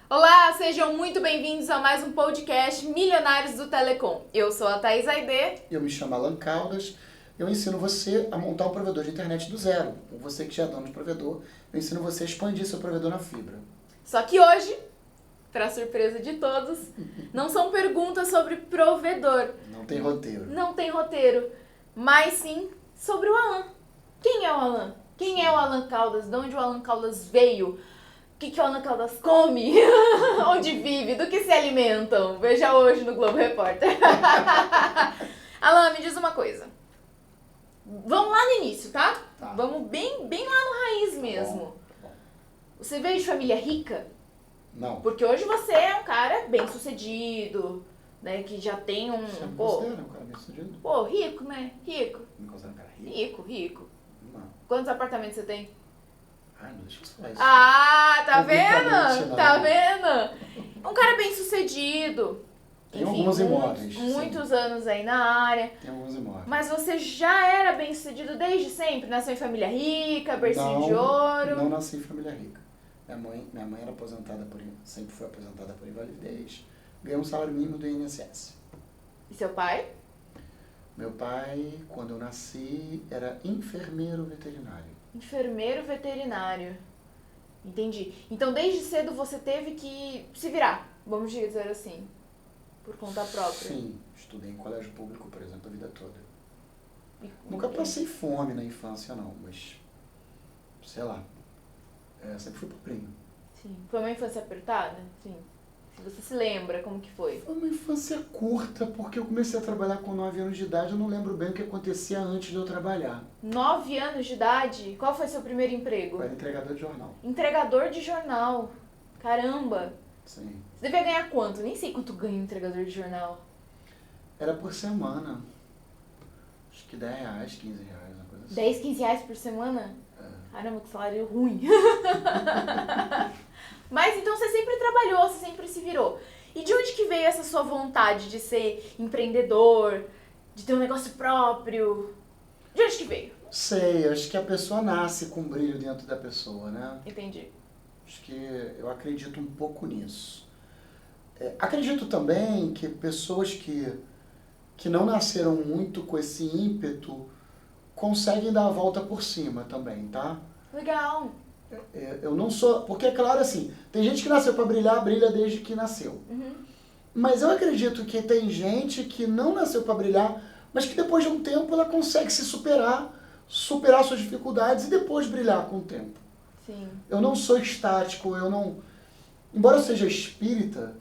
Olá, sejam muito bem-vindos a mais um podcast Milionários do Telecom. Eu sou a Thaís Aide. Eu me chamo Alan Caldas. Eu ensino você a montar um provedor de internet do zero. Você que já é dono de provedor, eu ensino você a expandir seu provedor na fibra. Só que hoje, para surpresa de todos, não são perguntas sobre provedor. Não tem roteiro. Não tem roteiro, mas sim sobre o Alan. Quem é o Alan? Quem é o Alan Caldas? De onde o Alan Caldas veio? O que o Alan Caldas come? Onde vive? Do que se alimentam? Veja hoje no Globo Repórter. Alan, me diz uma coisa. Vamos lá no início, tá? Tá. Vamos bem lá no raiz mesmo. Tá bom. Você veio de família rica? Não. Porque hoje você é um cara bem sucedido, né? Que já tem um... Você me Pô, considera um cara bem sucedido? pô, rico, né? Rico. Me considera um cara rico? Rico. Não. Quantos apartamentos você tem? Ai, não deixa eu falar isso. Ah, tá Publicamente, vendo? não. Tá vendo? Um cara bem sucedido. Tem alguns imóveis, Muitos sim. anos aí na área. Tem alguns imóveis. Mas você já era bem sucedido desde sempre? Nasceu em família rica, bercinho de ouro? Não nasci em família rica. Minha mãe era sempre foi aposentada por invalidez. Ganhou um salário mínimo do INSS. E seu pai? Meu pai, quando eu nasci, era enfermeiro veterinário. Enfermeiro veterinário. Entendi. Então desde cedo você teve que se virar, vamos dizer assim, por conta própria. Sim, estudei em colégio público, por exemplo, a vida toda. E- Nunca passei fome na infância, não, mas, sei lá, sempre fui pobrinho. Sim. Foi uma infância apertada? Sim. Se você se lembra, como que foi? Foi uma infância curta, porque eu comecei a trabalhar com 9 anos de idade, eu não lembro bem o que acontecia antes de eu trabalhar. 9 anos de idade? Qual foi seu primeiro emprego? Eu era entregador de jornal. Entregador de jornal. Caramba. Sim. Você devia ganhar quanto? Nem sei quanto ganha um entregador de jornal. Era por semana. Acho que R$10, R$15, uma coisa assim. 10, 15 reais por semana? Caramba, que salário ruim. Mas então você sempre trabalhou, você sempre se virou. E de onde que veio essa sua vontade de ser empreendedor, de ter um negócio próprio? De onde que veio? Sei, acho que a pessoa nasce com um brilho dentro da pessoa, né? Entendi. Acho que eu acredito um pouco nisso. Acredito também que pessoas que não nasceram muito com esse ímpeto conseguem dar a volta por cima também, tá? Legal. Eu não sou... Porque, é claro, assim, tem gente que nasceu para brilhar, brilha desde que nasceu. Uhum. Mas eu acredito que tem gente que não nasceu para brilhar, mas que depois de um tempo ela consegue se superar suas dificuldades e depois brilhar com o tempo. Sim. Eu não sou estático, eu não... Embora eu seja espírita,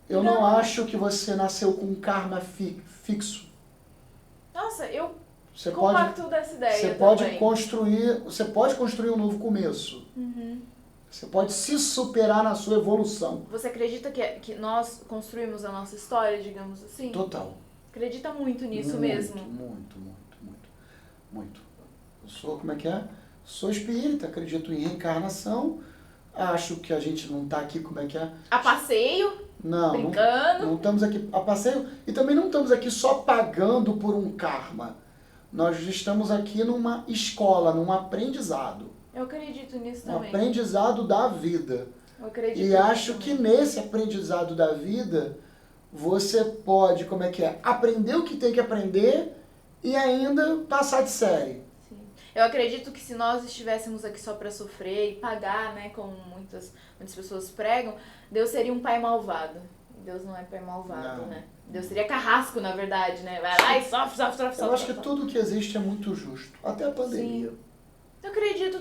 eu não acho que você nasceu com um karma fixo. Nossa, eu Você compacto dessa ideia você também. pode construir um novo começo. Uhum. Você pode se superar na sua evolução. Você acredita que nós construímos a nossa história, digamos assim? Total. Acredita muito nisso Muito, mesmo? Muito. Eu sou, como é que é? Sou espírita, acredito em reencarnação. Acho que a gente não está aqui, como é que é? A passeio, Não, brincando. não estamos aqui a passeio e também não estamos aqui só pagando por um karma. Nós estamos aqui numa escola, num aprendizado. Eu acredito nisso Um também. aprendizado da vida. Eu acredito E nisso acho que também. nesse aprendizado da vida, você pode, como é que é? Aprender o que tem que aprender e ainda passar de série. Sim. Eu acredito que se nós estivéssemos aqui só pra sofrer e pagar, né, como muitas pessoas pregam, Deus seria um pai malvado. E Deus não é pai malvado, Não. né? Deus seria carrasco, na verdade, né? Vai lá e sofre. Eu acho que tudo que existe é muito justo. Até a pandemia. Eu acredito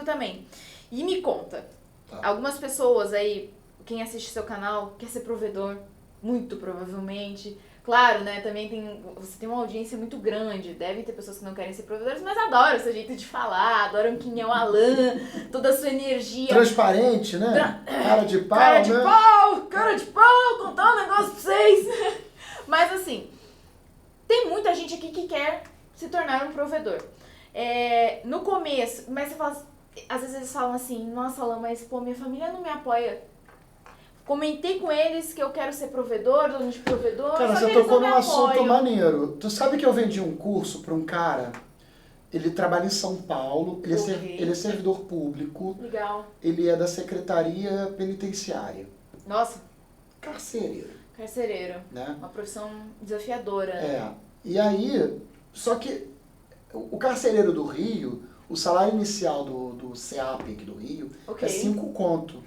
também. E me conta, Tá. algumas pessoas aí, quem assiste seu canal, quer ser provedor, muito provavelmente. Claro, né, também você tem uma audiência muito grande, devem ter pessoas que não querem ser provedores, mas adoram o seu jeito de falar, adoram quem é o Alan, toda a sua energia. Transparente, né? Cara de pau, Cara de né? pau, contar um negócio pra vocês. Mas assim, tem muita gente aqui que quer se tornar um provedor. No começo, mas você fala, às vezes eles falam assim, nossa, Alan, mas pô, minha família não me apoia. Comentei com eles que eu quero ser provedor, dono de provedor, Cara, só você que eles tocou não me num assunto apoiam. maneiro. Tu sabe que eu vendi um curso pra um cara Ele trabalha em São Paulo, Ok. ele é servidor público, Legal. ele é da Secretaria Penitenciária. Nossa, Carcereiro, carcereiro. né? Uma profissão desafiadora. É. E aí, só que o carcereiro do Rio, o salário inicial do CEAP aqui do Rio Ok. é 5 conto.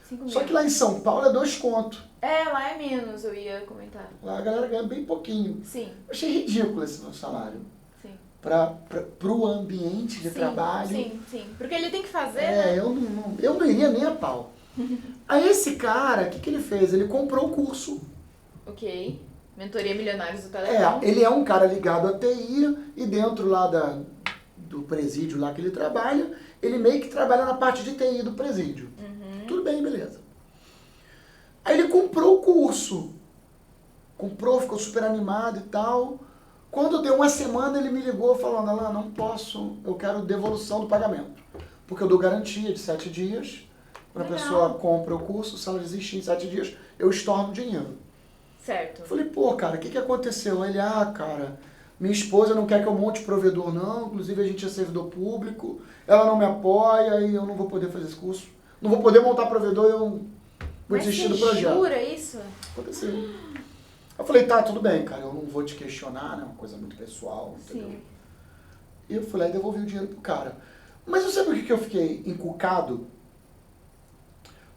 5 Só mil. que lá em São Paulo é 2 conto. É, lá é menos, eu ia comentar. Lá a galera ganha bem pouquinho. Sim, Eu achei ridículo esse meu salário. sim. Pro ambiente de Sim, trabalho. Sim, sim. Porque ele tem que fazer, né? Eu não iria nem a pau. Aí esse cara, o que ele fez? Ele comprou o curso. Ok. Mentoria Milionários do Telecom. Ele é um cara ligado à TI e dentro lá do presídio lá que ele trabalha, ele meio que trabalha na parte de TI do presídio. Tudo bem, beleza. Aí ele comprou o curso. Comprou, ficou super animado e tal. Quando deu uma semana, ele me ligou falando, Alan, não posso, eu quero devolução do pagamento. Porque eu dou garantia de 7 dias. Quando a Legal. pessoa compra o curso, se ela desistir em 7 dias, eu estorno o dinheiro. Certo. Eu falei, pô, cara, o que aconteceu? Ele, cara, minha esposa não quer que eu monte provedor, não. Inclusive, a gente é servidor público. Ela não me apoia e eu não vou poder fazer esse curso. Não vou poder montar provedor, eu vou Mas desistir você do projeto. jura isso? Aconteceu. Eu falei, tá, tudo bem, cara, eu não vou te questionar, né? Uma coisa muito pessoal, entendeu? Sim. E eu fui lá e devolvi o dinheiro pro cara. Mas você sabe por que eu fiquei encucado?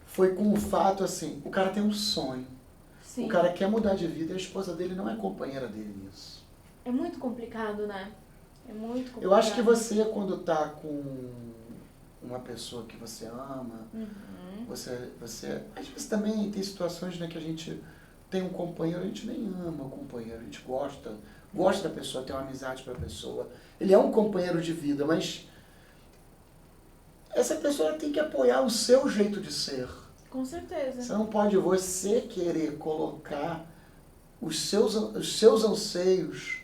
Foi com o fato, assim, o cara tem um sonho. Sim. O cara quer mudar de vida e a esposa dele não é companheira dele nisso. É muito complicado, né? É muito complicado. Eu acho que você, quando tá com uma pessoa que você ama, você... Às vezes também tem situações, né, que a gente tem um companheiro, a gente nem ama o companheiro, a gente gosta da pessoa, tem uma amizade pela pessoa. Ele é um companheiro de vida, mas essa pessoa tem que apoiar o seu jeito de ser. Com certeza. Você não pode você querer colocar os seus anseios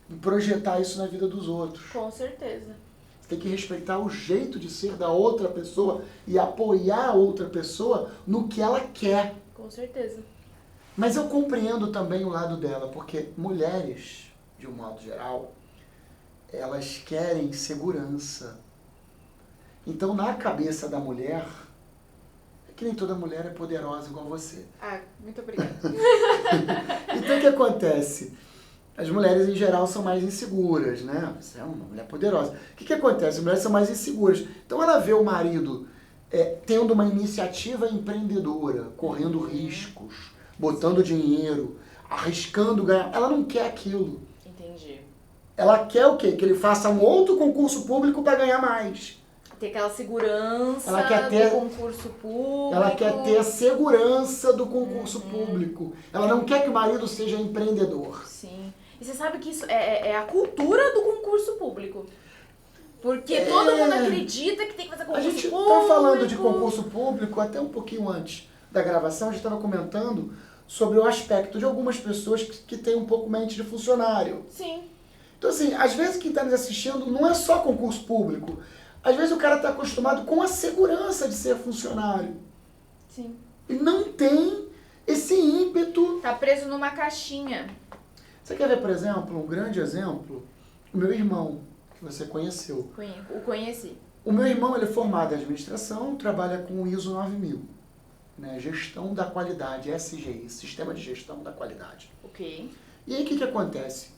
e projetar isso na vida dos outros. Com certeza. Você tem que respeitar o jeito de ser da outra pessoa e apoiar a outra pessoa no que ela quer. Com certeza. Mas eu compreendo também o lado dela, porque mulheres, de um modo geral, elas querem segurança. Então, na cabeça da mulher, é que nem toda mulher é poderosa igual você. Ah, muito obrigada. Então, o que acontece? As mulheres, em geral, são mais inseguras, né? Você é uma mulher poderosa. O que acontece? As mulheres são mais inseguras. Então, ela vê o marido tendo uma iniciativa empreendedora, correndo riscos, botando dinheiro, arriscando ganhar. Ela não quer aquilo. Entendi. Ela quer o quê? Que ele faça um outro concurso público para ganhar mais. Ter aquela segurança Ela quer ter- do concurso público. Ela quer ter a segurança do concurso público. Ela não quer que o marido seja empreendedor. Sim. E você sabe que isso é a cultura do concurso público. Porque todo mundo acredita que tem que fazer A concurso gente público. está falando de concurso público até um pouquinho antes da gravação, a gente estava comentando sobre o aspecto de algumas pessoas que têm um pouco mente de funcionário. Sim. Então, assim, às vezes quem está nos assistindo não é só concurso público. Às vezes o cara está acostumado com a segurança de ser funcionário. Sim. E não tem esse ímpeto. Tá preso numa caixinha. Você quer ver, por exemplo, um grande exemplo? O meu irmão, que você conheceu. O conheci. O meu irmão, ele é formado em administração, trabalha com o ISO 9000, né? Gestão da qualidade, SGI, Sistema de Gestão da Qualidade. Ok. E aí o que acontece?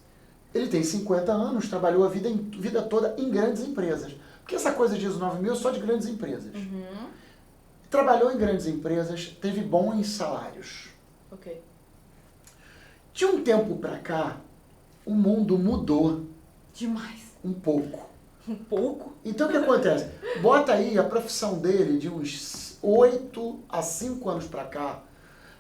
Ele tem 50 anos, trabalhou a vida toda em grandes empresas. Porque essa coisa de ISO 9000 é só de grandes empresas. Trabalhou em grandes empresas, teve bons salários. Ok. De um tempo pra cá, o mundo mudou Demais. um pouco. Um pouco? Então o que acontece? Bota aí a profissão dele de uns 8 a 5 anos pra cá,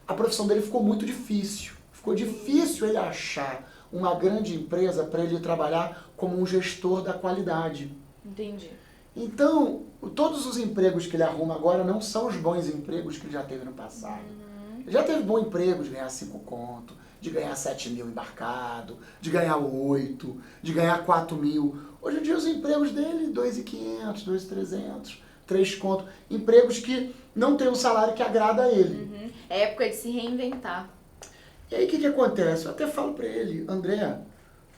a profissão dele ficou muito difícil. Ficou difícil ele achar uma grande empresa para ele trabalhar como um gestor da qualidade. Entendi. Então, todos os empregos que ele arruma agora não são os bons empregos que ele já teve no passado. Ele já teve bom emprego de ganhar 5 conto, de ganhar 7 mil embarcado, de ganhar 8, de ganhar 4 mil. Hoje em dia os empregos dele, 2.500, 2.300, 3 conto. Empregos que não tem um salário que agrada a ele. É época de se reinventar. E aí o que acontece? Eu até falo pra ele, André,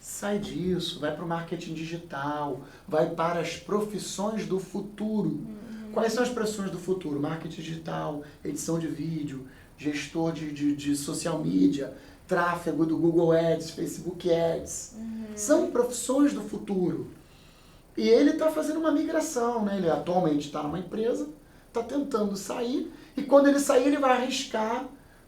sai disso, vai para o marketing digital, vai para as profissões do futuro. Quais são as profissões do futuro? Marketing digital, edição de vídeo, gestor de social media, tráfego do Google Ads, Facebook Ads. São profissões do futuro. E ele está fazendo uma migração, né? Ele atualmente está numa empresa, está tentando sair, e quando ele sair, ele vai arriscar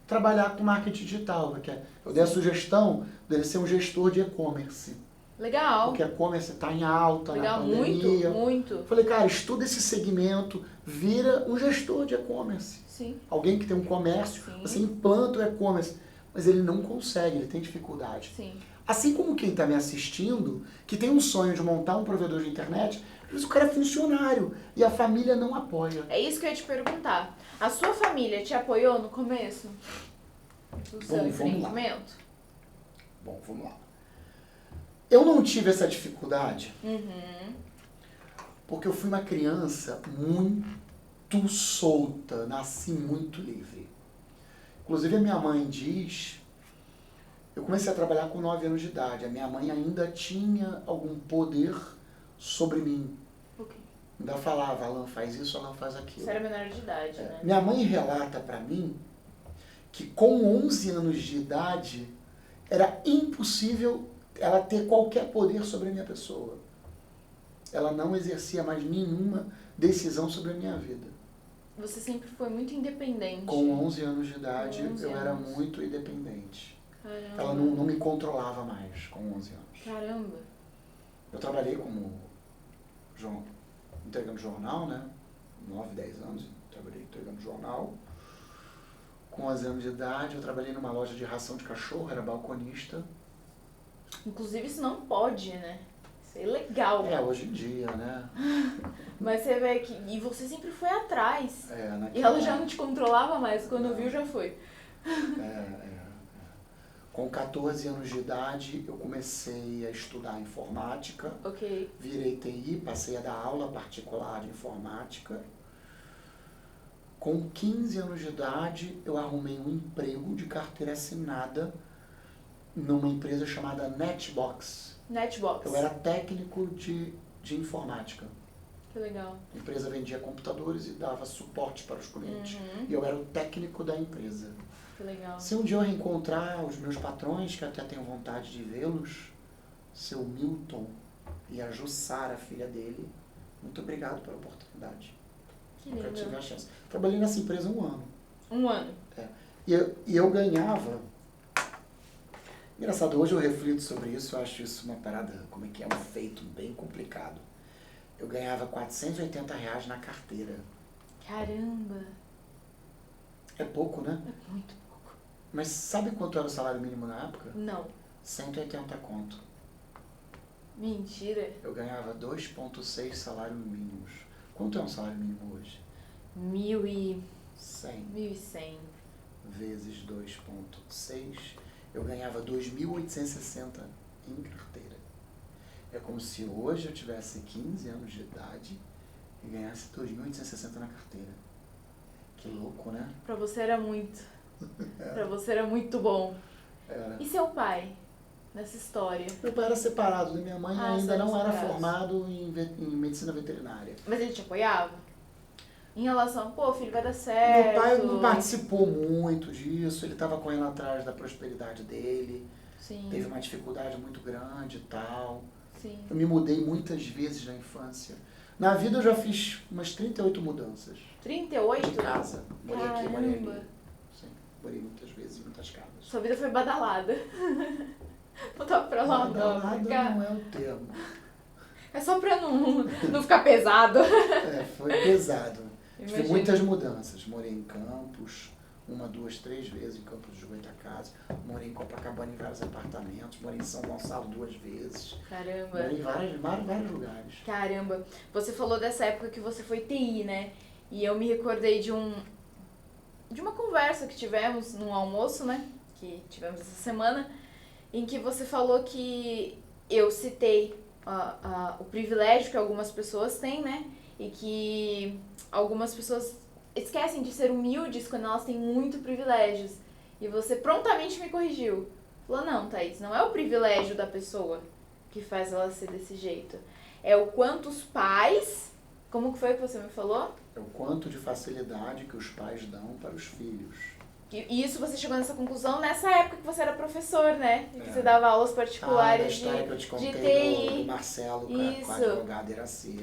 trabalhar com marketing digital. Porque eu dei a sugestão dele ser um gestor de e-commerce. Legal. Porque e-commerce está em alta, Legal, na pandemia. muito. Falei, cara, estuda esse segmento, vira um gestor de e-commerce. Sim. Alguém que tem um comércio, Sim. você implanta o e-commerce, mas ele não consegue, ele tem dificuldade. Sim. Assim como quem está me assistindo, que tem um sonho de montar um provedor de internet, mas o cara é funcionário e a família não apoia. É isso que eu ia te perguntar. A sua família te apoiou no começo do seu empreendimento? Bom, vamos lá. Eu não tive essa dificuldade porque eu fui uma criança muito solta, nasci muito livre. Inclusive a minha mãe diz, eu comecei a trabalhar com 9 anos de idade, a minha mãe ainda tinha algum poder sobre mim. Okay. Ainda falava, Alan faz isso, Alan faz aquilo. Você era menor de idade, né? Minha mãe relata pra mim que com 11 anos de idade era impossível ela ter qualquer poder sobre a minha pessoa. Ela não exercia mais nenhuma decisão sobre a minha vida. Você sempre foi muito independente. Com 11 anos de idade, 11 eu era anos. muito independente. Caramba. Ela não me controlava mais com 11 anos. Caramba. Eu trabalhei como entregando jornal, né? 9, 10 anos, trabalhei entregando jornal. Com 11 anos de idade, eu trabalhei numa loja de ração de cachorro, era balconista. Inclusive isso não pode, né? Isso é ilegal. Hoje em dia, né? Mas você vê que... E você sempre foi atrás. Naquela... E ela já não te controlava mais. Quando viu, já foi. Com 14 anos de idade, eu comecei a estudar informática. Ok. Virei TI, passei a dar aula particular de informática. Com 15 anos de idade, eu arrumei um emprego de carteira assinada numa empresa chamada Netbox. Netbox. Eu era técnico de informática. Que legal. A empresa vendia computadores e dava suporte para os clientes. E eu era o técnico da empresa. Que legal. Se um dia eu reencontrar os meus patrões, que até tenho vontade de vê-los, seu Milton e a Jussara, filha dele, muito obrigado pela oportunidade. Que lindo. Eu tive a chance. Trabalhei nessa empresa 1 ano. 1 ano. E eu ganhava... Engraçado, hoje eu reflito sobre isso, eu acho isso uma parada, como é que é, um feito bem complicado. Eu ganhava R$480 na carteira. Caramba. É pouco, né? É muito pouco. Mas sabe quanto era o salário mínimo na época? Não. 180 conto. Mentira. Eu ganhava 2,6 salários mínimos. Quanto é um salário mínimo hoje? 1.100. 100 vezes 2,6, eu ganhava 2.860 em carteira. É como se hoje eu tivesse 15 anos de idade e ganhasse 2.860 na carteira. Que louco, né? Pra você era muito. Pra você era muito bom. Era. E seu pai, nessa história? Meu pai era separado da minha mãe, ainda não era separados. formado em medicina veterinária. Mas ele te apoiava? Em relação, pô, filho, vai dar certo. Meu pai não participou muito disso, ele estava correndo atrás da prosperidade dele. Sim. Teve uma dificuldade muito grande e tal. Sim. Eu me mudei muitas vezes na infância. Na vida eu já fiz umas 38 mudanças. 38? De casa. Morei aqui, morei ali. Caramba. Sim, morei muitas vezes em muitas casas. Sua vida foi badalada. Botar pra lá, Badalada pra cá. não é o termo. É só pra não ficar pesado. Foi pesado. Tive Imagino. muitas mudanças. Morei em Campos, 1, 2, 3 vezes em Campos de Goytacazes. Morei em Copacabana em vários apartamentos. Morei em São Gonçalo 2 vezes. Caramba. Morei em vários lugares. Caramba. Você falou dessa época que você foi TI, né? E eu me recordei de uma conversa que tivemos num almoço, né? Que tivemos essa semana, em que você falou que eu citei o privilégio que algumas pessoas têm, né? E que algumas pessoas esquecem de ser humildes quando elas têm muito privilégios. E você prontamente me corrigiu. Falou, não, Thaís, não é o privilégio da pessoa que faz ela ser desse jeito. É o quanto os pais... Como que foi que você me falou? É o quanto de facilidade que os pais dão para os filhos. E isso você chegou nessa conclusão nessa época que você era professor, né? E que você dava aulas Da particulares história que eu te de contei TI. do Marcelo, Isso. com a advogada Iraci.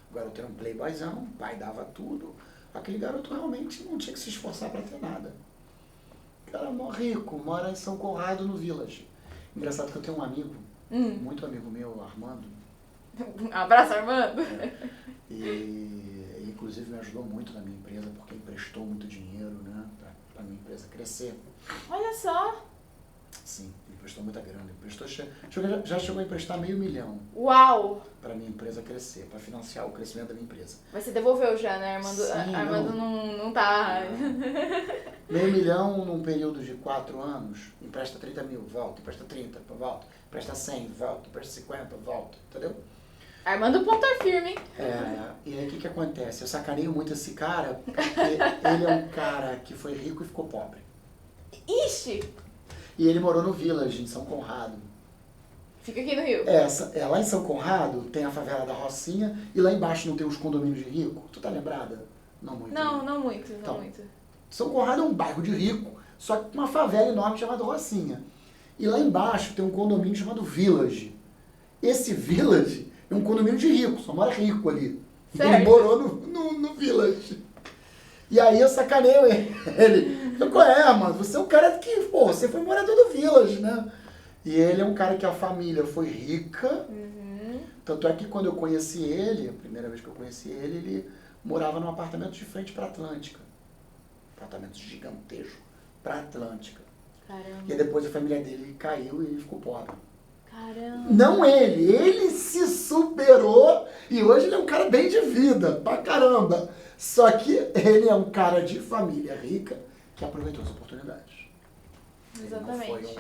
O garoto era um playboyzão, o pai dava tudo. Aquele garoto realmente não tinha que se esforçar para ter nada. O cara é rico, mora em São Conrado, no Village. Engraçado que eu tenho um amigo, muito amigo meu, Armando. Abraço, Armando. E inclusive me ajudou muito na minha empresa, porque emprestou muito dinheiro, né, para a minha empresa crescer. Olha só. Sim, ele emprestou muita grana. Já chegou a emprestar R$500 mil Uau. para a minha empresa crescer, para financiar o crescimento da minha empresa. Mas você devolveu já, né, Armando? Sim, Armando não tá... R$500 mil num período de 4 anos, empresta 30 mil, volta, empresta 30, volta, empresta 100, volta, empresta 50, volta, entendeu? Armando ponta firme, hein? E aí o que acontece? Eu sacaneio muito esse cara, porque ele é um cara que foi rico e ficou pobre. Ixi! E ele morou no Village, em São Conrado. Fica aqui no Rio. Lá em São Conrado tem a favela da Rocinha e lá embaixo não tem os condomínios de rico? Tu tá lembrada? Não muito. Não, né? não muito, não Então, muito. São Conrado é um bairro de rico, só que com uma favela enorme chamada Rocinha. E lá embaixo tem um condomínio chamado Village. Esse Village é um condomínio de rico, só mora rico ali. Certo. Ele morou no Village. E aí eu sacaneio ele. Eu, qual é, mano? Você é um cara que, pô, você foi morador do Village, né? E ele é um cara que a família foi rica. Tanto é que quando eu conheci ele, a primeira vez que eu conheci ele morava num apartamento de frente para Atlântica. Apartamento gigantesco para Atlântica. Caramba. E aí depois a família dele caiu e ele ficou pobre. Caramba. Não ele se superou e hoje ele é um cara bem de vida, pra caramba. Só que ele é um cara de família rica que aproveitou as oportunidades. Exatamente.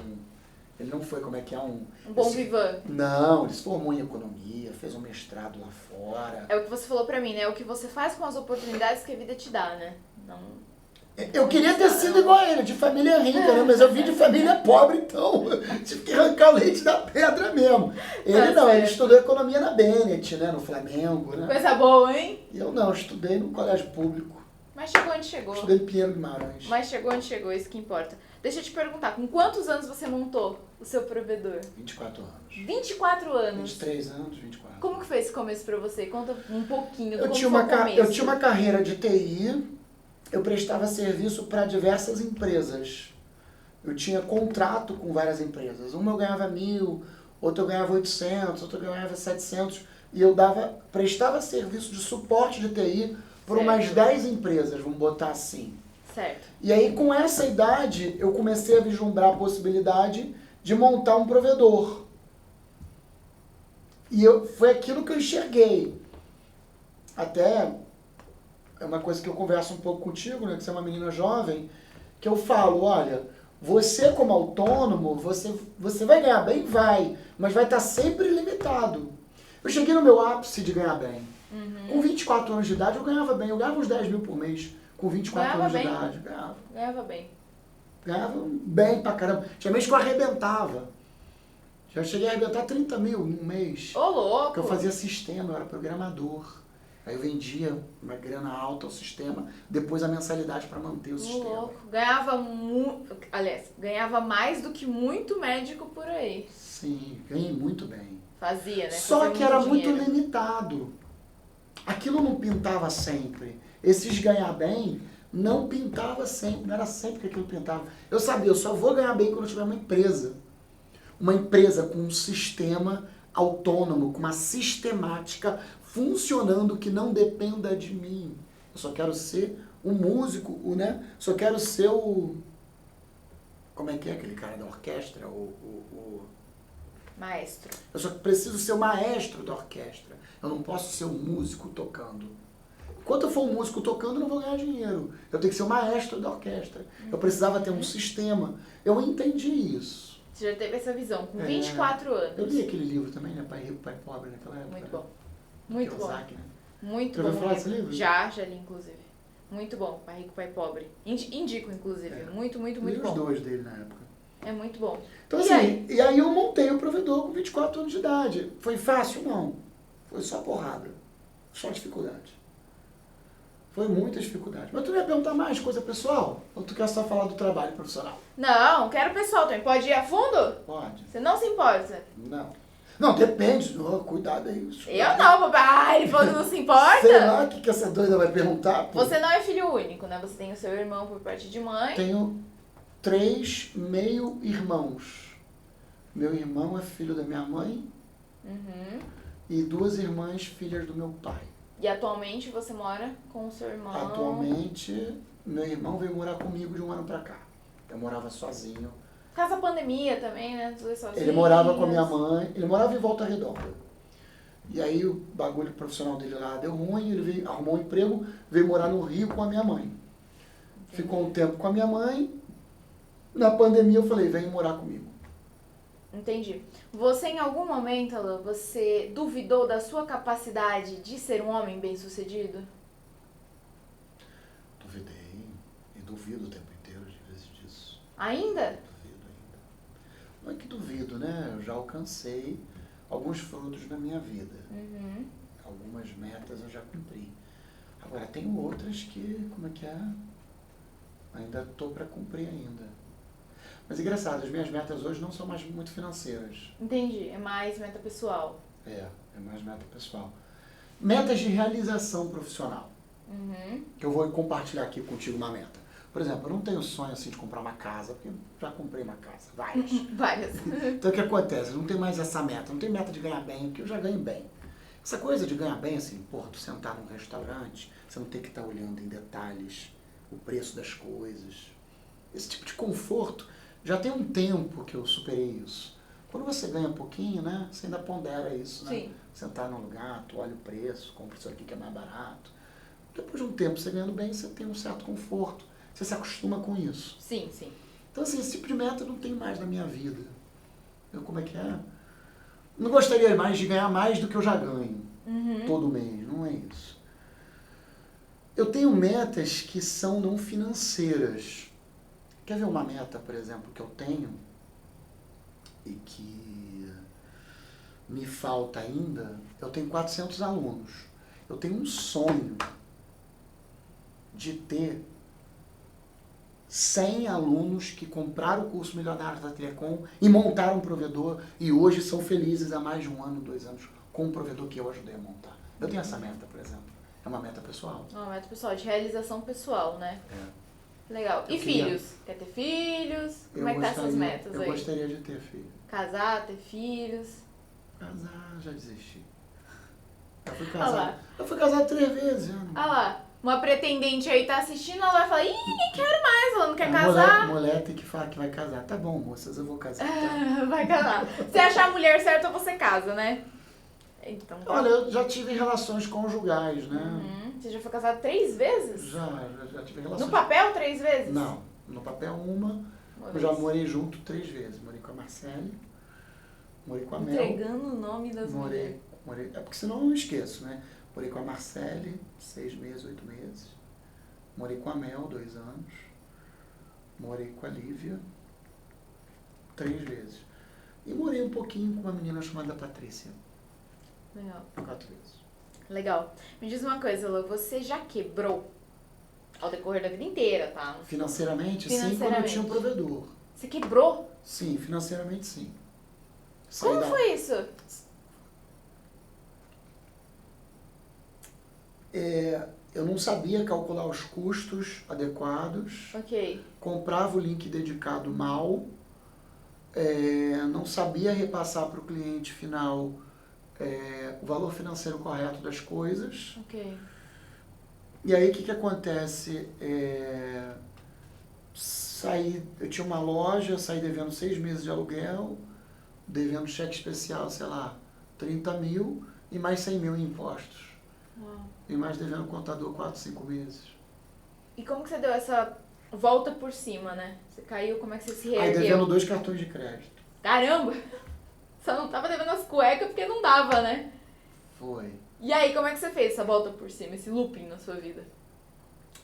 Ele não foi como é que é um... Um bom vivan. Não, ele se formou em economia, fez um mestrado lá fora. É o que você falou pra mim, né? É o que você faz com as oportunidades que a vida te dá, né? Não... Eu queria ter sido igual a ele, de família rica, né? Mas eu vim de família pobre, então tive que arrancar o leite da pedra mesmo. Ele não, ele estudou economia na Bennett, né? No Flamengo, né? Coisa boa, hein? Eu não, estudei no colégio público. Mas chegou onde chegou. Estudei em Pinheiro Guimarães. Mas chegou onde chegou, isso que importa. Deixa eu te perguntar, com quantos anos você montou o seu provedor? 24 anos. 24 anos? 23 anos, 24. Como que foi esse começo pra você? Conta um pouquinho do Eu como tinha foi uma o começo. Eu tinha uma carreira de TI, eu prestava serviço para diversas empresas. Eu tinha contrato com várias empresas. Uma eu ganhava 1.000, outra eu ganhava 800, outra eu ganhava 700. E eu prestava serviço de suporte de TI para umas 10 empresas, vamos botar assim. Certo. E aí, com essa idade, eu comecei a vislumbrar a possibilidade de montar um provedor. E foi aquilo que eu enxerguei. Até é uma coisa que eu converso um pouco contigo, né, que você é uma menina jovem, que eu falo, olha, você como autônomo, você vai ganhar bem? Vai, mas vai estar sempre limitado. Eu cheguei no meu ápice de ganhar bem. Com 24 anos de idade eu ganhava bem, eu ganhava uns 10 mil por mês. Com 24 anos de idade, Ganhava bem. Ganhava bem pra caramba. Tinha mês que eu arrebentava. Já cheguei a arrebentar 30 mil num mês. Ô, louco! Porque eu fazia sistema, eu era programador. Aí eu vendia uma grana alta ao sistema, depois a mensalidade para manter o sistema. Louco. Ganhava mais do que muito médico por aí. Sim, ganhei muito bem. Fazia, né? Só que era muito dinheiro. limitado. Aquilo não pintava sempre. Esses ganhar bem não pintava sempre, não era sempre que aquilo pintava. Eu sabia, eu só vou ganhar bem quando eu tiver uma empresa. Uma empresa com um sistema autônomo, com uma sistemática funcionando que não dependa de mim. Eu só quero ser um músico, né? Só quero ser o... Como é que é aquele cara da orquestra? Maestro. Eu só preciso ser o maestro da orquestra. Eu não posso ser um músico tocando. Enquanto eu for um músico tocando, eu não vou ganhar dinheiro. Eu tenho que ser o maestro da orquestra. Eu precisava ter um sistema. Eu entendi isso. Você já teve essa visão, com 24 anos. Eu li aquele livro também, né? Pai Rico, Pai Pobre, naquela época. Muito bom. Muito bom. Kiyosaki, né? Muito Já bom. ouviu falar desse livro? Já li, inclusive. Muito bom. Pai Rico, Pai Pobre. Indico, inclusive. Muito Li bom. os dois dele na época. É muito bom. Então, E assim, aí? e aí eu montei o provedor com 24 anos de idade. Foi fácil? Não. Foi só porrada. Só dificuldade. Foi muita dificuldade. Mas tu não ia perguntar mais coisa pessoal? Ou tu quer só falar do trabalho profissional? Não, quero pessoal também. Pode ir a fundo? Pode. Você não se importa? Não. Não, depende. Oh, cuidado aí. Eu não, papai. Ele falou que não se importa. Sei lá o que essa doida vai perguntar. Pô. Você não é filho único, né? Você tem o seu irmão por parte de mãe. Tenho 3 meio-irmãos. Meu irmão é filho da minha mãe Uhum. e 2 irmãs filhas do meu pai. E atualmente você mora com o seu irmão? Atualmente, meu irmão veio morar comigo de um ano pra cá. Eu morava sozinho. Casa pandemia também, né? Os dois sozinhos. Ele morava com a minha mãe, ele morava em Volta Redonda. E aí o bagulho profissional dele lá deu ruim, ele veio, arrumou um emprego, veio morar no Rio com a minha mãe. Ficou um tempo com a minha mãe. Na pandemia eu falei, vem morar comigo. Entendi. Você em algum momento, Alan, você duvidou da sua capacidade de ser um homem bem-sucedido? Duvidei e duvido o tempo inteiro de vezes disso. Ainda? Duvido ainda. Não é que duvido, né? Eu já alcancei alguns frutos na minha vida. Uhum. Algumas metas eu já cumpri. Agora, tem outras que, como é que é? Ainda estou para cumprir ainda. Mas engraçado, as minhas metas hoje não são mais muito financeiras. Entendi. É mais meta pessoal. É mais meta pessoal. Metas de realização profissional. Uhum. Que eu vou compartilhar aqui contigo uma meta. Por exemplo, eu não tenho sonho assim de comprar uma casa, porque eu já comprei uma casa, várias. Várias. Então o que acontece? Eu não tenho mais essa meta, não tenho meta de ganhar bem, porque eu já ganho bem. Essa coisa de ganhar bem, assim, porra, tu sentar num restaurante, você não ter que estar olhando em detalhes o preço das coisas. Esse tipo de conforto, já tem um tempo que eu superei isso. Quando você ganha um pouquinho, né, você ainda pondera isso, né? Sim. Sentar num lugar, tu olha o preço, compra isso aqui que é mais barato. Depois de um tempo você ganhando bem, você tem um certo conforto. Você se acostuma com isso. Sim, sim. Então, assim, esse tipo de meta eu não tenho mais na minha vida. Eu, como é que é? Não gostaria mais de ganhar mais do que eu já ganho todo mês, não é isso. Eu tenho metas que são não financeiras. Quer ver uma meta, por exemplo, que eu tenho e que me falta ainda? Eu tenho 400 alunos. Eu tenho um sonho de ter 100 alunos que compraram o curso Milionários da Telecom e montaram um provedor e hoje são felizes há mais de 1 ano, 2 anos com um provedor que eu ajudei a montar. Eu tenho essa meta, por exemplo. É uma meta pessoal. Uma meta pessoal, de realização pessoal, né? É. Legal. E filhos? Quer ter filhos? Como é que tá essas metas eu aí? gostaria de ter filho. Casar, ter filhos? Casar, já desisti. Eu fui Ah lá. casado. Eu fui casado 3 vezes já. Ah lá, uma pretendente aí tá assistindo, ela vai falar, ih, quero mais, ela não quer casar. Mulher tem que falar que vai casar. Tá bom, moças, eu vou casar. Tá? Vai casar. Se achar a mulher certa, você casa, né? Então, tá. Olha, eu já tive relações conjugais, né? Você já foi casado 3 vezes? Já tive relações. No papel, 3 vezes? Não, no papel uma. Eu já morei junto 3 vezes. Morei com a Marcele, morei com a Mel. Entregando o nome das mulheres. É porque senão eu não esqueço, né? Morei com a Marcele, 6 meses, 8 meses. Morei com a Mel, 2 anos. Morei com a Lívia, 3 vezes. E morei um pouquinho com uma menina chamada Patrícia. Legal. 4 vezes. Legal. Me diz uma coisa, Lu, você já quebrou ao decorrer da vida inteira, tá? Financeiramente, sim, quando eu tinha um provedor. Você quebrou? Sim, financeiramente, sim. Como foi isso? Eu não sabia calcular os custos adequados. Ok. Comprava o link dedicado mal. Não sabia repassar para o cliente final o valor financeiro correto das coisas. Ok. E aí o que acontece? Eu tinha uma loja, saí devendo 6 meses de aluguel, devendo cheque especial, sei lá, 30 mil e mais 100 mil em impostos. Uau. E mais devendo contador 4, 5 meses. E como que você deu essa volta por cima, né? Você caiu, como é que você se reergueu? Aí devendo 2 cartões de crédito. Caramba! Só não tava devendo as cuecas porque não dava, né? Foi. E aí, como é que você fez essa volta por cima, esse looping na sua vida?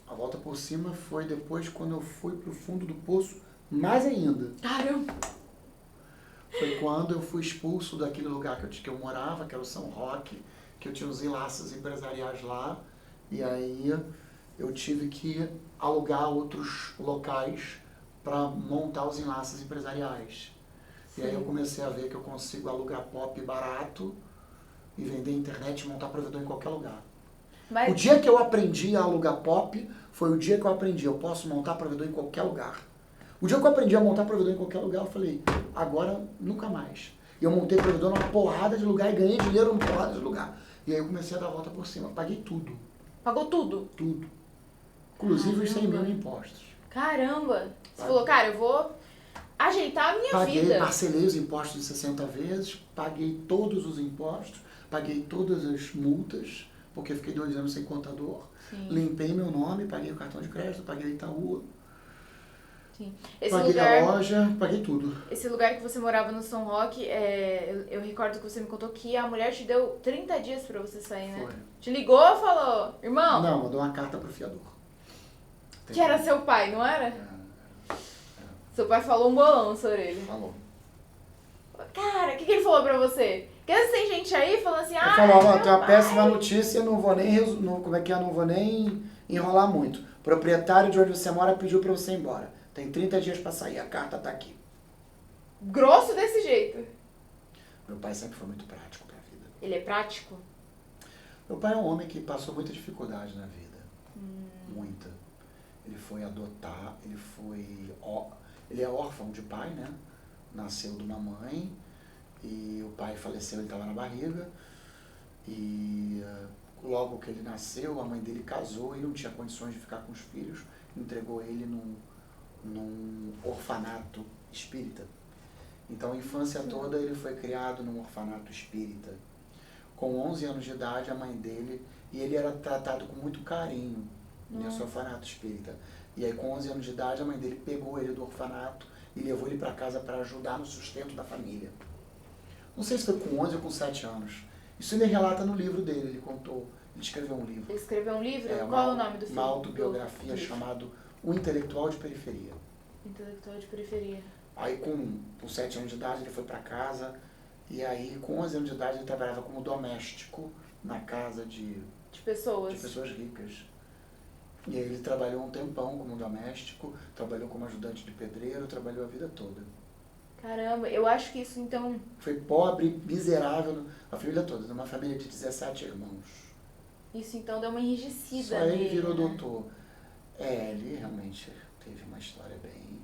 A volta por cima foi depois quando eu fui pro fundo do poço mais ainda. Caramba! Foi quando eu fui expulso daquele lugar que eu morava, que era o São Roque, que eu tinha uns enlaces empresariais lá, e aí eu tive que alugar outros locais para montar os enlaces empresariais. E aí eu comecei a ver que eu consigo alugar pop barato e vender internet e montar provedor em qualquer lugar. Mas... O dia que eu aprendi a alugar pop foi o dia que eu aprendi, eu posso montar provedor em qualquer lugar. O dia que eu aprendi a montar provedor em qualquer lugar, eu falei, agora nunca mais. E eu montei provedor numa porrada de lugar e ganhei dinheiro numa porrada de lugar. E aí eu comecei a dar a volta por cima. Paguei tudo. Pagou tudo? Tudo. Inclusive os 100 mil em impostos. Caramba! Você falou, cara, eu vou ajeitar a minha vida. Parcelei os impostos em 60 vezes, paguei todos os impostos, paguei todas as multas, porque eu fiquei 2 anos sem contador. Sim. Limpei meu nome, paguei o cartão de crédito, paguei o Itaú. Sim. Paguei a loja, paguei tudo. Esse lugar que você morava no São Roque, eu recordo que você me contou que a mulher te deu 30 dias pra você sair, né? Foi. Te ligou ou falou, irmão? Não, mandou uma carta pro fiador. Que era seu pai, não era? É. Seu pai falou um bolão na sua orelha. Falou. Cara, o que ele falou pra você? Porque às vezes tem gente aí falando assim, Ele falou, ó, meu tem uma pai. péssima notícia, não vou nem, não vou nem enrolar muito. O proprietário de onde você mora pediu pra você ir embora. Tem 30 dias pra sair, a carta tá aqui. Grosso desse jeito. Meu pai sempre foi muito prático pra vida. Ele é prático? Meu pai é um homem que passou muita dificuldade na vida. Muita. Ele foi adotar, ele é órfão de pai, né? Nasceu de uma mãe e o pai faleceu, ele estava na barriga. E logo que ele nasceu, a mãe dele casou e não tinha condições de ficar com os filhos. Entregou ele num orfanato espírita. Então a infância toda ele foi criado num orfanato espírita. Com 11 anos de idade, a mãe dele, e ele era tratado com muito carinho nesse orfanato espírita. E aí com 11 anos de idade, a mãe dele pegou ele do orfanato e levou ele para casa para ajudar no sustento da família. Não sei se foi com 11 ou com 7 anos. Isso ele relata no livro dele, ele contou, ele escreveu um livro. Ele escreveu um livro? Qual é o nome do filme? Uma autobiografia chamado O Intelectual de Periferia. Intelectual de Periferia. Aí com 7 anos de idade ele foi para casa e aí com 11 anos de idade ele trabalhava como doméstico na casa de pessoas ricas. E aí ele trabalhou um tempão como doméstico, trabalhou como ajudante de pedreiro, trabalhou a vida toda. Caramba, eu acho que isso então... Foi pobre, miserável, a família toda, uma família de 17 irmãos. Isso então deu uma enrijecida Só ele nele, virou né? doutor. Ele realmente teve uma história bem...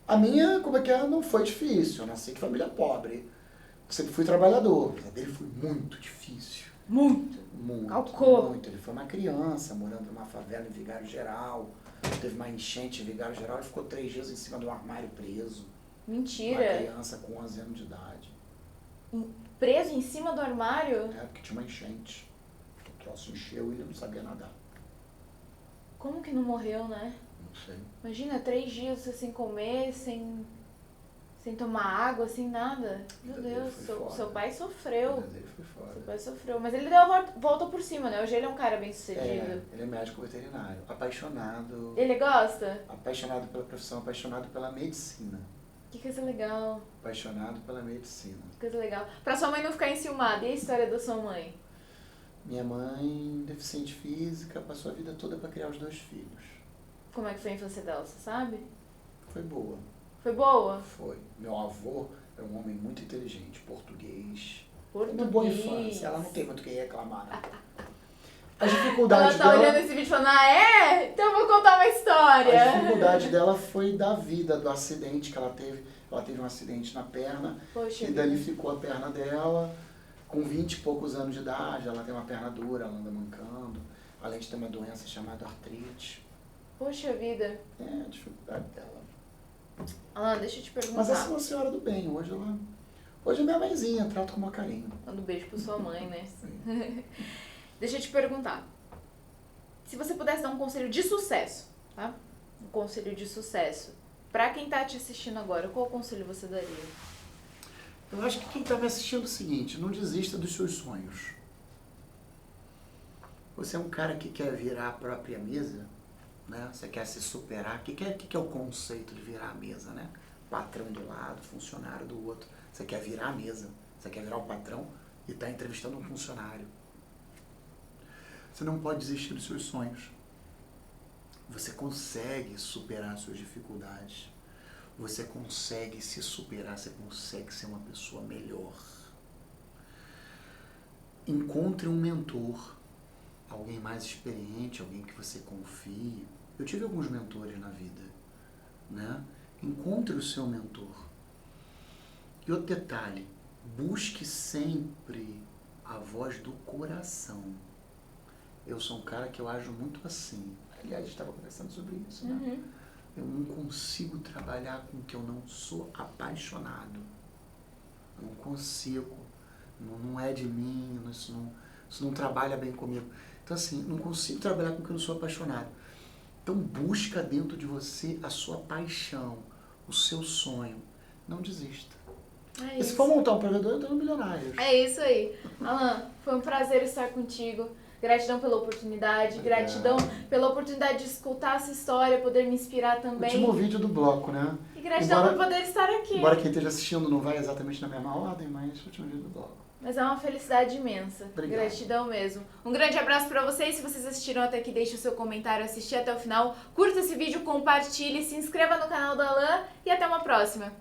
A minha, como é que é, não foi difícil, eu nasci de família pobre. Sempre fui trabalhador, a dele foi muito difícil. Muito. Calcou. Muito. Ele foi uma criança, morando numa favela em Vigário Geral. Teve uma enchente em Vigário Geral e ficou 3 dias em cima de um armário preso. Mentira. Uma criança com 11 anos de idade. Preso em cima do armário? É, porque tinha uma enchente. O troço encheu e ele não sabia nadar. Como que não morreu, né? Não sei. Imagina, 3 dias você sem comer, sem tomar água, sem nada. Meu Deus, seu pai sofreu. Ele foi fora. Seu pai sofreu. Mas ele deu a volta por cima, né? Hoje ele é um cara bem sucedido. Ele é médico veterinário. Apaixonado. Ele gosta? Apaixonado pela profissão, apaixonado pela medicina. Que coisa legal. Apaixonado pela medicina. Que coisa legal. Pra sua mãe não ficar enciumada, e a história da sua mãe? Minha mãe, deficiente física, passou a vida toda para criar os 2 filhos. Como é que foi a infância dela, você sabe? Foi boa. Foi boa? Foi. Meu avô era um homem muito inteligente, português. Português. Uma boa infância, ela não tem muito o que reclamar, não. As dificuldades Ela tá dela... olhando esse vídeo falando, então eu vou contar uma história. A dificuldade dela foi da vida, do acidente que ela teve. Ela teve um acidente na perna. Poxa, e danificou a perna dela. Com 20 e poucos anos de idade, ela tem uma perna dura, ela anda mancando. Além de ter uma doença chamada artrite. Poxa vida. É a dificuldade dela. Alan, deixa eu te perguntar. Mas essa é uma senhora do bem. Hoje é minha mãezinha, trato com o maior carinho. Manda um beijo pra sua mãe, né? Deixa eu te perguntar. Se você pudesse dar um conselho de sucesso, tá? Um conselho de sucesso. Pra quem tá te assistindo agora, qual conselho você daria? Eu acho que quem está me assistindo é o seguinte, não desista dos seus sonhos. Você é um cara que quer virar a própria mesa, né? Você quer se superar. O que é o conceito de virar a mesa, né? Patrão do lado, funcionário do outro. Você quer virar a mesa. Você quer virar o patrão e tá entrevistando um funcionário. Você não pode desistir dos seus sonhos. Você consegue superar suas dificuldades. Você consegue se superar, você consegue ser uma pessoa melhor. Encontre um mentor, alguém mais experiente, alguém que você confie. Eu tive alguns mentores na vida, né? Encontre o seu mentor. E outro detalhe, busque sempre a voz do coração. Eu sou um cara que eu ajo muito assim. Aliás, a gente estava conversando sobre isso, né? Uhum. Eu não consigo trabalhar com o que eu não sou apaixonado. Eu não consigo. Não é de mim, isso não trabalha bem comigo. Então, assim, não consigo trabalhar com o que eu não sou apaixonado. Então, busca dentro de você a sua paixão, o seu sonho. Não desista. É E isso. se for montar um provedor, eu tenho milionários. É isso aí. Alan, foi um prazer estar contigo. Gratidão pela oportunidade, gratidão pela oportunidade de escutar essa história, poder me inspirar também. Último vídeo do bloco, né? E gratidão por poder estar aqui. Embora quem esteja assistindo não vai exatamente na mesma ordem, mas último vídeo do bloco. Mas é uma felicidade imensa. Obrigado. Gratidão mesmo. Um grande abraço pra vocês. Se vocês assistiram até aqui, deixe o seu comentário, assistir até o final. Curta esse vídeo, compartilhe, se inscreva no canal do Alan e até uma próxima.